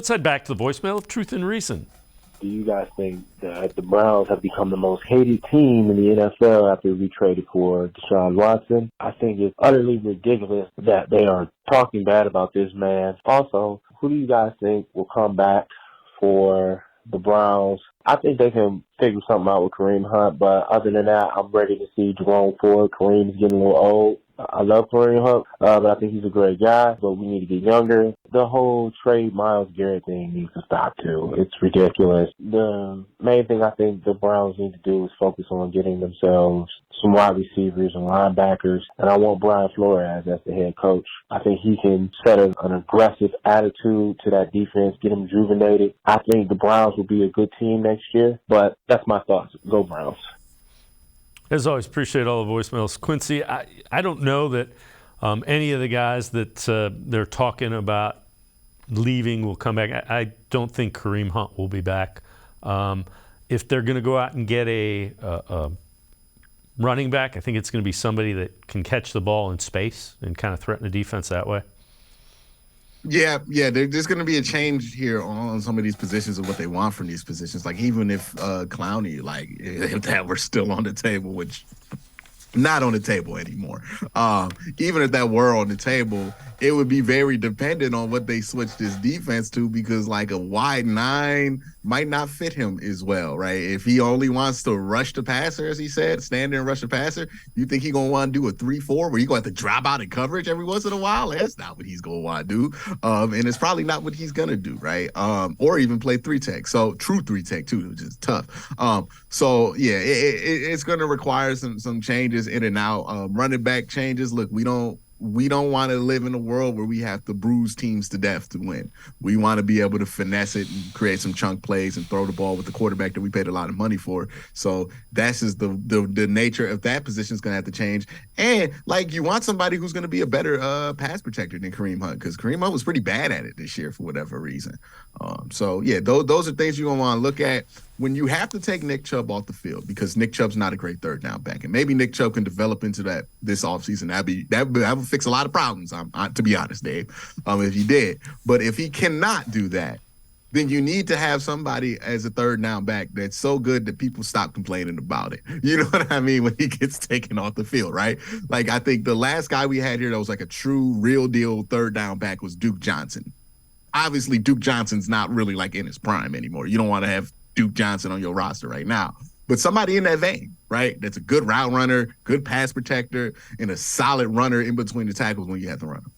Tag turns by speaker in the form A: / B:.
A: Let's head back to the voicemail of Truth and Reason.
B: Do you guys think that the Browns have become the most hated team in the NFL after we traded for Deshaun Watson? I think it's utterly ridiculous that they are talking bad about this man. Also, who do you guys think will come back for the Browns? I think they can figure something out with Kareem Hunt, but other than that, I'm ready to see Jerome Ford. Kareem's getting a little old. I love Kareem Hunt, but I think he's a great guy, but we need to get younger. The whole trade Myles Garrett thing needs to stop, too. It's ridiculous. The main thing I think the Browns need to do is focus on getting themselves some wide receivers and linebackers, and I want Brian Flores as the head coach. I think he can set an aggressive attitude to that defense, get them rejuvenated. I think the Browns will be a good team next year, but that's my thoughts. Go Browns.
A: As always, appreciate all the voicemails. Quincy, I don't know that any of the guys that they're talking about leaving will come back. I don't think Kareem Hunt will be back. If they're going to go out and get a running back, I think it's going to be somebody that can catch the ball in space and kind of threaten the defense that way.
C: Yeah. There's going to be a change here on some of these positions of what they want from these positions. Like even if Clowney, like if that were still on the table, which not on the table anymore. Even if that were on the table, it would be very dependent on what they switch this defense to, because like a wide 9 might not fit him as well, right? If he only wants to rush the passer, as he said, stand there and rush the passer, you think he's going to want to do a 3-4 where you're going to have to drop out in coverage every once in a while? That's not what he's going to want to do. And it's probably not what he's going to do, right? Or even play 3-tech. So true 3-tech too, which is tough. So yeah, it's going to require some changes in and out. Running back changes. Look, we don't want to live in a world where we have to bruise teams to death to win. We want to be able to finesse it and create some chunk plays and throw the ball with the quarterback that we paid a lot of money for. So that's just the nature of that position is going to have to change. And like you want somebody who's going to be a better pass protector than Kareem Hunt, because Kareem Hunt was pretty bad at it this year for whatever reason. So yeah, those are things you're going to want to look at when you have to take Nick Chubb off the field, because Nick Chubb's not a great third down back. And maybe Nick Chubb can develop into that this offseason. That would fix a lot of problems, to be honest, Dave, if he did. But if he cannot do that, then you need to have somebody as a third down back that's so good that people stop complaining about it. You know what I mean? When he gets taken off the field, right? Like I think the last guy we had here that was like a true, real deal third down back was Duke Johnson. Obviously, Duke Johnson's not really like in his prime anymore. You don't want to have Duke Johnson on your roster right now. But somebody in that vein, right? That's a good route runner, good pass protector, and a solid runner in between the tackles when you have to run them.